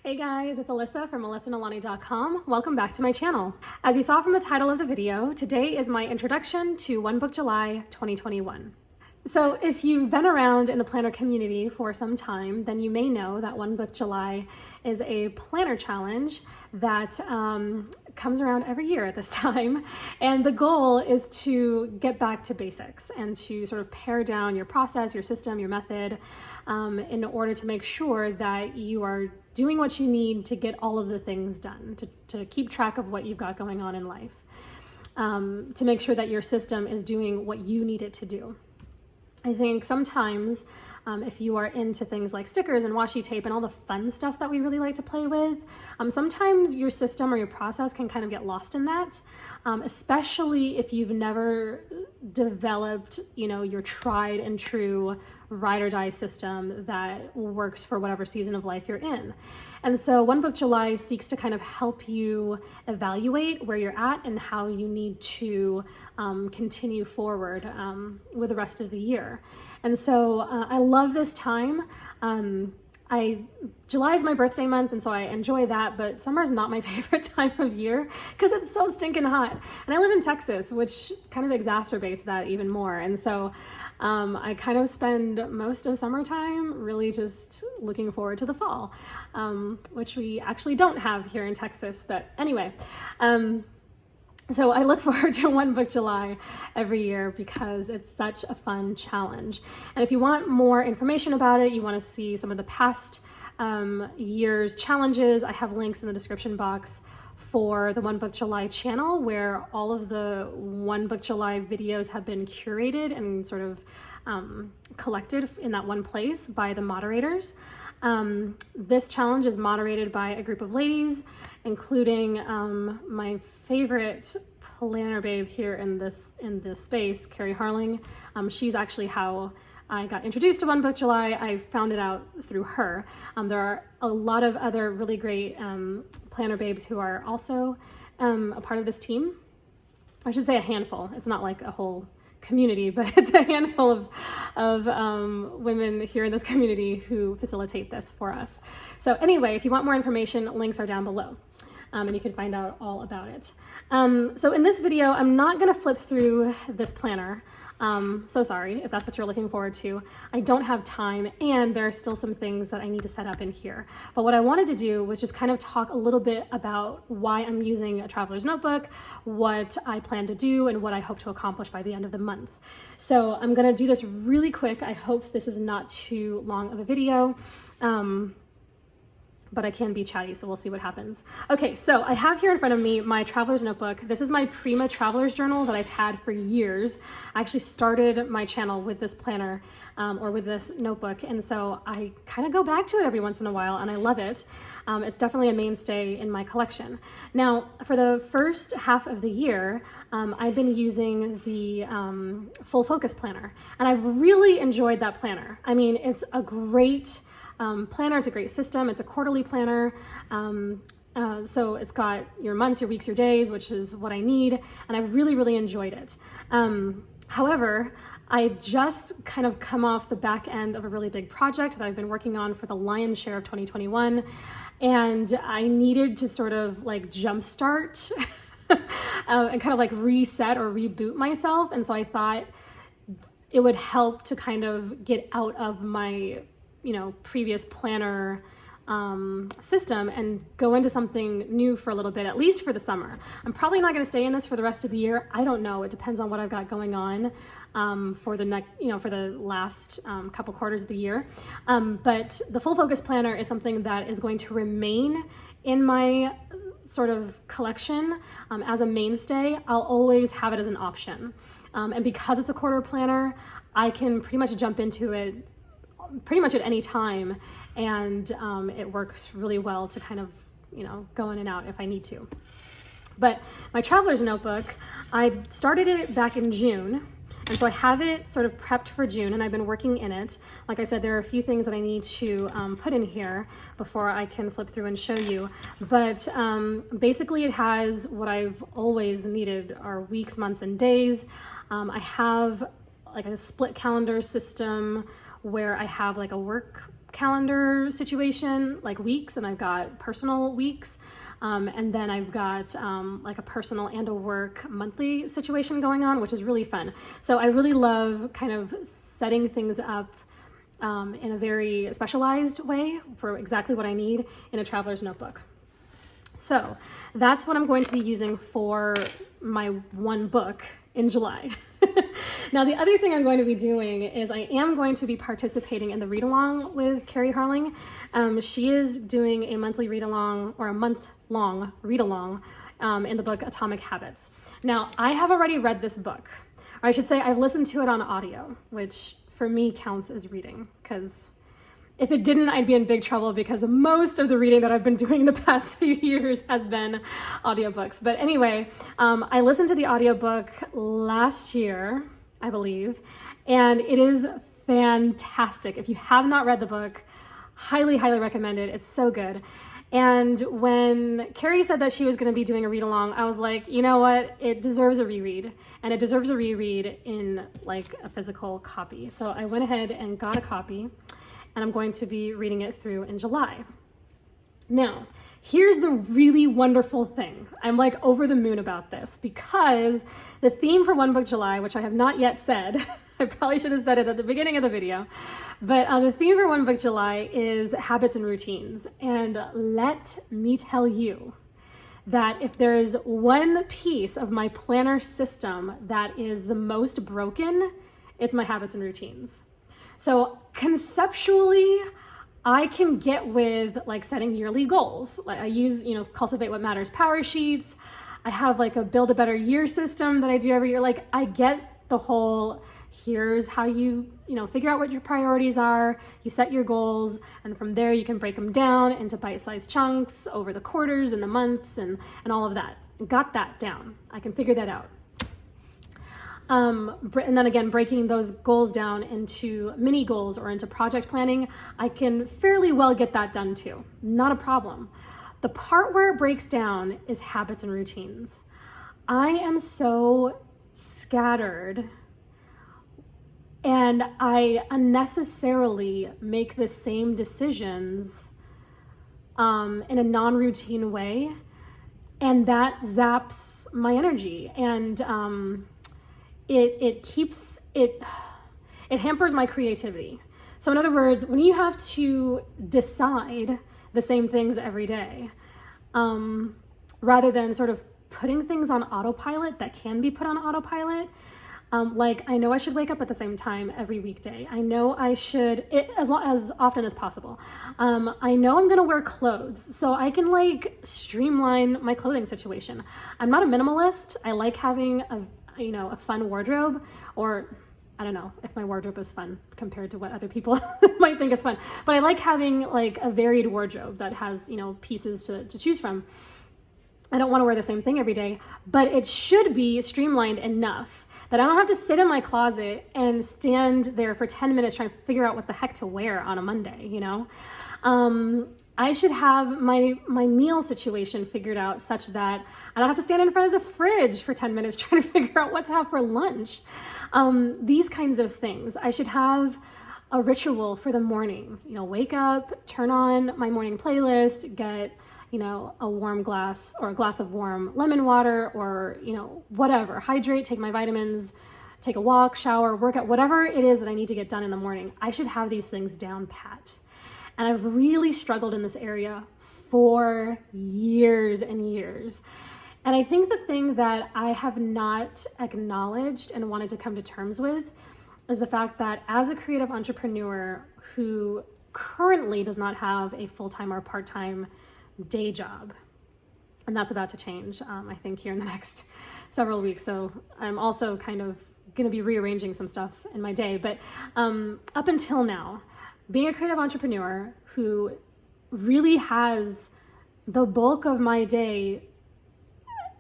Hey guys, it's Alyssa from alyssanalani.com. Welcome back to my channel. As you saw from the title of the video, today is my introduction to One Book July 2021. So if you've been around in the planner community for some time, then you may know that One Book July is a planner challenge that comes around every year at this time. And the goal is to get back to basics and to sort of pare down your process, your system, your method, in order to make sure that you are doing what you need to get all of the things done, to keep track of what you've got going on in life, to make sure that your system is doing what you need it to do. I think sometimes if you are into things like stickers and washi tape and all the fun stuff that we really like to play with, sometimes your system or your process can kind of get lost in that, especially if you've never developed, your tried and true ride or die system that works for whatever season of life you're in. And so One Book July seeks to kind of help you evaluate where you're at and how you need to continue forward with the rest of the year. And so I love this time. July is my birthday month, and so I enjoy that, but summer is not my favorite time of year because it's so stinking hot. And I live in Texas, which kind of exacerbates that even more. And so I kind of spend most of summertime really just looking forward to the fall, which we actually don't have here in Texas. But anyway, so I look forward to One Book July every year because it's such a fun challenge. And if you want more information about it, you want to see some of the past year's challenges, I have links in the description box for the One Book July channel, where all of the One Book July videos have been curated and sort of collected in that one place by the moderators. This challenge is moderated by a group of ladies, including my favorite planner babe here in this space, Carrie Harling. She's actually how I got introduced to One Book July. I found it out through her. There are a lot of other really great planner babes who are also a part of this team. I should say a handful. It's not like a whole community, but it's a handful of women here in this community who facilitate this for us. So anyway, if you want more information, links are down below, and you can find out all about it. So in this video, I'm not gonna flip through this planner. So sorry if that's what you're looking forward to. I don't have time, and there are still some things that I need to set up in here. But what I wanted to do was just kind of talk a little bit about why I'm using a traveler's notebook, what I plan to do, and what I hope to accomplish by the end of the month. So I'm gonna do this really quick. I hope this is not too long of a video. But I can be chatty, so we'll see what happens. Okay, so I have here in front of me my traveler's notebook. This is my Prima traveler's journal that I've had for years. I actually started my channel with this planner or with this notebook, and so I kind of go back to it every once in a while, and I love it. It's definitely a mainstay in my collection. Now, for the first half of the year, I've been using the Full Focus planner, and I've really enjoyed that planner. I mean, it's a great planner. It's a great system. It's a quarterly planner. So it's got your months, your weeks, your days, which is what I need. And I've really, really enjoyed it. However, I just kind of come off the back end of a really big project that I've been working on for the lion's share of 2021. And I needed to sort of like jumpstart and kind of like reset or reboot myself. And so I thought it would help to kind of get out of my previous planner system and go into something new for a little bit, at least for the summer. I'm probably not going to stay in this for the rest of the year. I don't know. It depends on what I've got going on for the next, for the last couple quarters of the year. But the Full Focus planner is something that is going to remain in my sort of collection as a mainstay. I'll always have it as an option. And because it's a quarter planner, I can pretty much jump into it pretty much at any time, and it works really well to kind of go in and out if I need to. But my traveler's notebook, I started it back in June, and so I have it sort of prepped for June, and I've been working in it. Like I said, there are a few things that I need to put in here before I can flip through and show you. But basically it has what I've always needed, are weeks, months, and days. I have like a split calendar system where I have like a work calendar situation, like weeks, and I've got personal weeks. And then I've got like a personal and a work monthly situation going on, which is really fun. So I really love kind of setting things up in a very specialized way for exactly what I need in a traveler's notebook. So that's what I'm going to be using for my one book in July. Now, the other thing I'm going to be doing is I am going to be participating in the read-along with Carrie Harling. She is doing a monthly read-along, or a month-long read-along in the book Atomic Habits. Now, I have already read this book. Or I should say I've listened to it on audio, which for me counts as reading, because if it didn't, I'd be in big trouble, because most of the reading that I've been doing the past few years has been audiobooks. But anyway, I listened to the audiobook last year, I believe, and it is fantastic. If you have not read the book, highly, highly recommend it. It's so good. And when Carrie said that she was going to be doing a read along, I was like, you know what? It deserves a reread, and it deserves a reread in like a physical copy. So I went ahead and got a copy, and I'm going to be reading it through in July. Now, here's the really wonderful thing. I'm like over the moon about this, because the theme for One Book July, which I have not yet said, I probably should have said it at the beginning of the video, but the theme for One Book July is habits and routines. And let me tell you that if there's one piece of my planner system that is the most broken, it's my habits and routines. So conceptually, I can get with like setting yearly goals. Like I use, Cultivate What Matters power sheets. I have like a build a better year system that I do every year. Like I get the whole, here's how you figure out what your priorities are. You set your goals, and from there you can break them down into bite-sized chunks over the quarters and the months and all of that. Got that down. I can figure that out. And then again, breaking those goals down into mini goals or into project planning, I can fairly well get that done too. Not a problem. The part where it breaks down is habits and routines. I am so scattered, and I unnecessarily make the same decisions in a non-routine way, and that zaps my energy, and it hampers my creativity. So in other words, when you have to decide the same things every day, rather than sort of putting things on autopilot that can be put on autopilot, like I know I should wake up at the same time every weekday. I know I should, as often as possible. I know I'm gonna wear clothes, so I can like streamline my clothing situation. I'm not a minimalist. I like having a fun wardrobe, or I don't know if my wardrobe is fun compared to what other people might think is fun, but I like having like a varied wardrobe that has, pieces to choose from. I don't want to wear the same thing every day, but it should be streamlined enough that I don't have to sit in my closet and stand there for 10 minutes trying to figure out what the heck to wear on a Monday, I should have my meal situation figured out such that I don't have to stand in front of the fridge for 10 minutes trying to figure out what to have for lunch. These kinds of things. I should have a ritual for the morning, wake up, turn on my morning playlist, get, a warm glass or a glass of warm lemon water, or, whatever, hydrate, take my vitamins, take a walk, shower, workout, whatever it is that I need to get done in the morning. I should have these things down pat. And I've really struggled in this area for years and years. And I think the thing that I have not acknowledged and wanted to come to terms with is the fact that as a creative entrepreneur who currently does not have a full-time or part-time day job, and that's about to change, I think, here in the next several weeks. So I'm also kind of going to be rearranging some stuff in my day. But up until now, being a creative entrepreneur who really has the bulk of my day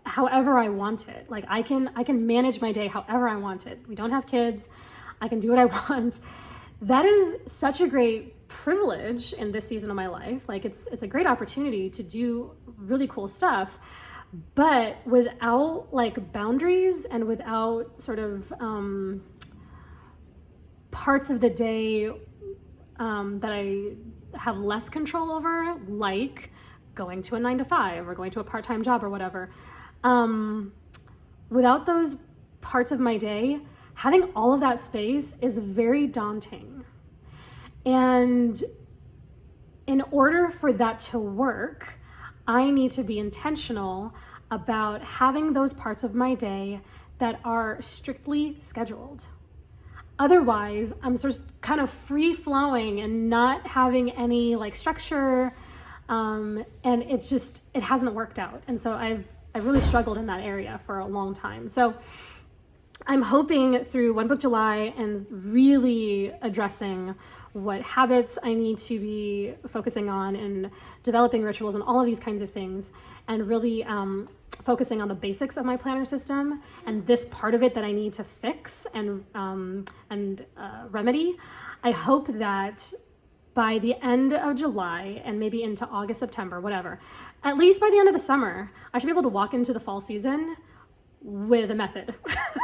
however I want it. Like I can manage my day however I want it. We don't have kids. I can do what I want. That is such a great privilege in this season of my life. Like it's a great opportunity to do really cool stuff, but without like boundaries and without sort of parts of the day that I have less control over, like going to a 9 to 5 or going to a part-time job or whatever. Without those parts of my day, having all of that space is very daunting. And in order for that to work, I need to be intentional about having those parts of my day that are strictly scheduled. Otherwise, I'm sort of kind of free flowing and not having any like structure. And it hasn't worked out. And so I've really struggled in that area for a long time. So I'm hoping through One Book July and really addressing what habits I need to be focusing on and developing rituals and all of these kinds of things, and really focusing on the basics of my planner system and this part of it that I need to fix and remedy. I hope that by the end of July and maybe into August, September, whatever, at least by the end of the summer, I should be able to walk into the fall season with a method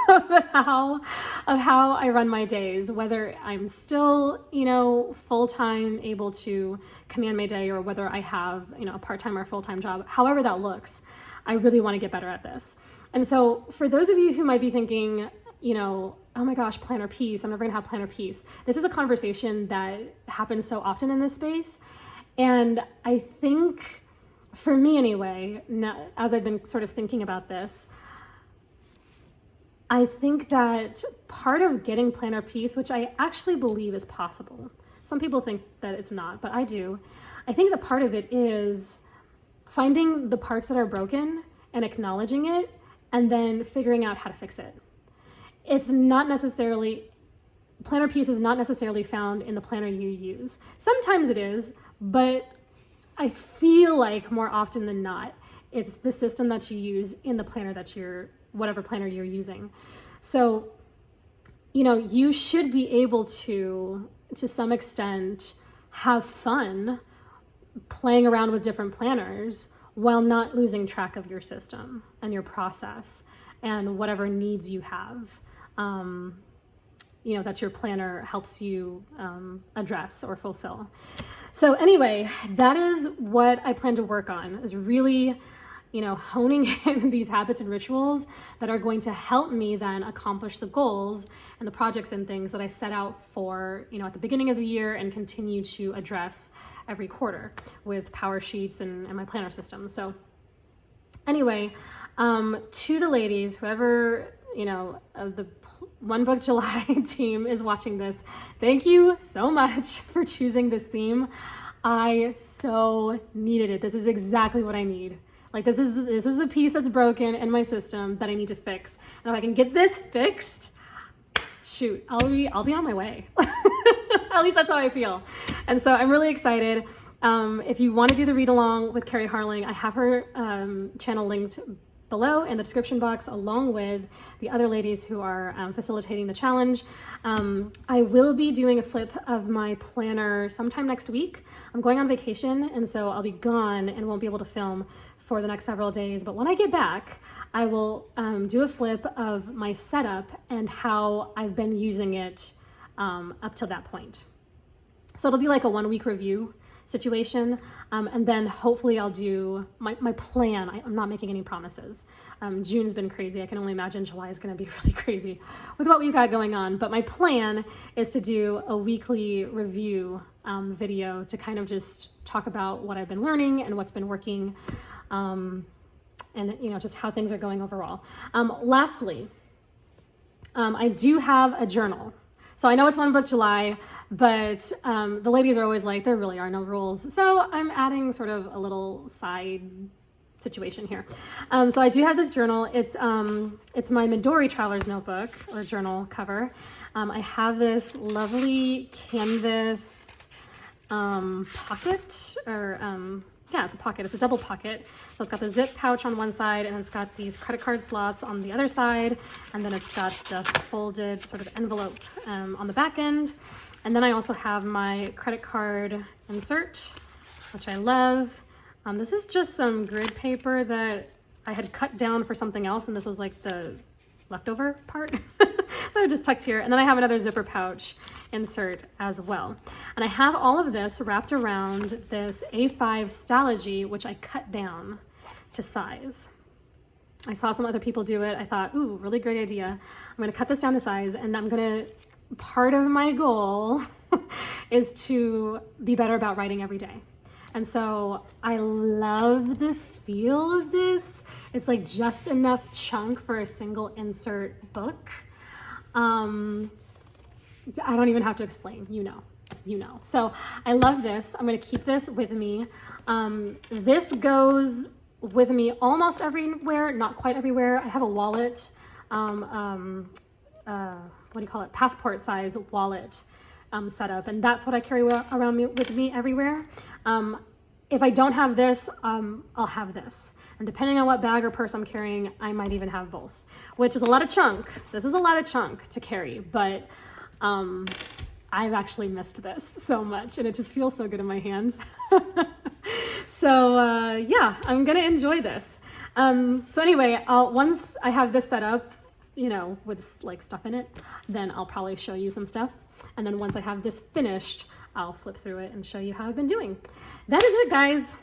of how I run my days, whether I'm still, full-time able to command my day, or whether I have, a part-time or full-time job, however that looks. I really want to get better at this. And so for those of you who might be thinking, oh my gosh, planner peace, I'm never gonna have planner peace. This is a conversation that happens so often in this space. And I think, for me anyway, as I've been sort of thinking about this, I think that part of getting planner peace, which I actually believe is possible, some people think that it's not, but I do. I think that part of it is finding the parts that are broken and acknowledging it, and then figuring out how to fix it. It's not necessarily, planner peace is not necessarily found in the planner you use. Sometimes it is, but I feel like more often than not, it's the system that you use in the planner whatever planner you're using. So, you should be able to some extent, have fun playing around with different planners while not losing track of your system and your process and whatever needs you have, that your planner helps you address or fulfill. So anyway, that is what I plan to work on, is really honing in these habits and rituals that are going to help me then accomplish the goals and the projects and things that I set out for, at the beginning of the year, and continue to address every quarter with power sheets and my planner system. So anyway, to the ladies, whoever, of the One Book July team is watching this, thank you so much for choosing this theme. I so needed it. This is exactly what I need. Like, this is the piece that's broken in my system that I need to fix. And if I can get this fixed, shoot, I'll be on my way. At least that's how I feel. And so I'm really excited. If you want to do the read along with Carrie Harling, I have her channel linked below in the description box, along with the other ladies who are facilitating the challenge. I will be doing a flip of my planner sometime next week. I'm going on vacation, and so I'll be gone and won't be able to film for the next several days. But when I get back, I will do a flip of my setup and how I've been using it up till that point. So it'll be like a 1-week review situation. And then hopefully I'll do my plan. I'm not making any promises. June's been crazy. I can only imagine July is going to be really crazy with what we've got going on. But my plan is to do a weekly review video to kind of just talk about what I've been learning and what's been working, and just how things are going overall. Lastly, I do have a journal. So I know it's One Book July, but the ladies are always like, there really are no rules. So I'm adding sort of a little side situation here. So I do have this journal. It's my Midori Traveler's Notebook or journal cover. I have this lovely canvas pocket, or yeah, it's a pocket. It's a double pocket. So it's got the zip pouch on one side, and it's got these credit card slots on the other side, and then it's got the folded sort of envelope on the back end. And then I also have my credit card insert, which I love. This is just some grid paper that I had cut down for something else, and this was like the leftover part. So just tucked here. And then I have another zipper pouch insert as well. And I have all of this wrapped around this A5 Stalogy, which I cut down to size. I saw some other people do it. I thought, ooh, really great idea. I'm gonna cut this down to size, and part of my goal is to be better about writing every day. And so I love the feel of this. It's like just enough chunk for a single insert book. I don't even have to explain, you know. So I love this. I'm gonna keep this with me. This goes with me almost everywhere, not quite everywhere. I have a wallet, passport size wallet set up, and that's what I carry around with me everywhere. If I don't have this, I'll have this. And depending on what bag or purse I'm carrying, I might even have both, which is a lot of chunk. This is a lot of chunk to carry, but I've actually missed this so much, and it just feels so good in my hands. So yeah, I'm gonna enjoy this. So anyway, once I have this set up, with like stuff in it, then I'll probably show you some stuff. And then once I have this finished, I'll flip through it and show you how I've been doing. That is it, guys.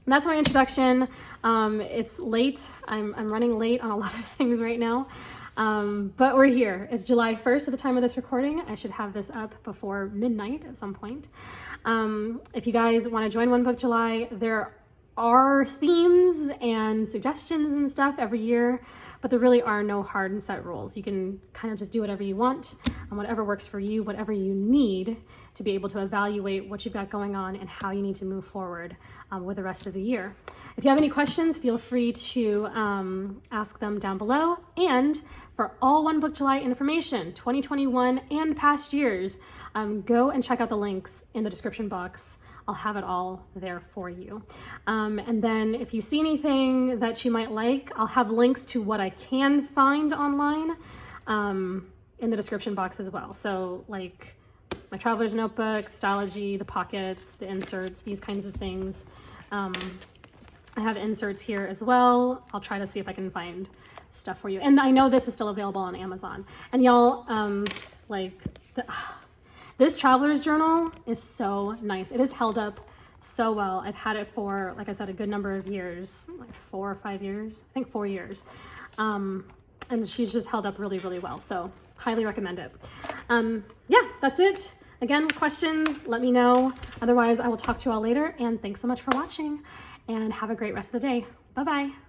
That's my introduction. It's late. I'm running late on a lot of things right now. But we're here. It's July 1st at the time of this recording. I should have this up before midnight at some point. If you guys want to join One Book July, there are themes and suggestions and stuff every year, but there really are no hard and set rules. You can kind of just do whatever you want and whatever works for you, whatever you need to be able to evaluate what you've got going on and how you need to move forward with the rest of the year. If you have any questions, feel free to ask them down below. And for all One Book July information, 2021 and past years, go and check out the links in the description box. I'll have it all there for you. And then if you see anything that you might like, I'll have links to what I can find online in the description box as well. So like my traveler's notebook, the Stalogy, the pockets, the inserts, these kinds of things. I have inserts here as well. I'll try to see if I can find stuff for you. And I know this is still available on Amazon. And y'all, this traveler's journal is so nice. It has held up so well. I've had it for, like I said, a good number of years, like 4 or 5 years, I think 4 years. And she's just held up really, really well. So highly recommend it. Yeah, that's it. Again, questions, let me know. Otherwise, I will talk to you all later. And thanks so much for watching, and have a great rest of the day. Bye-bye.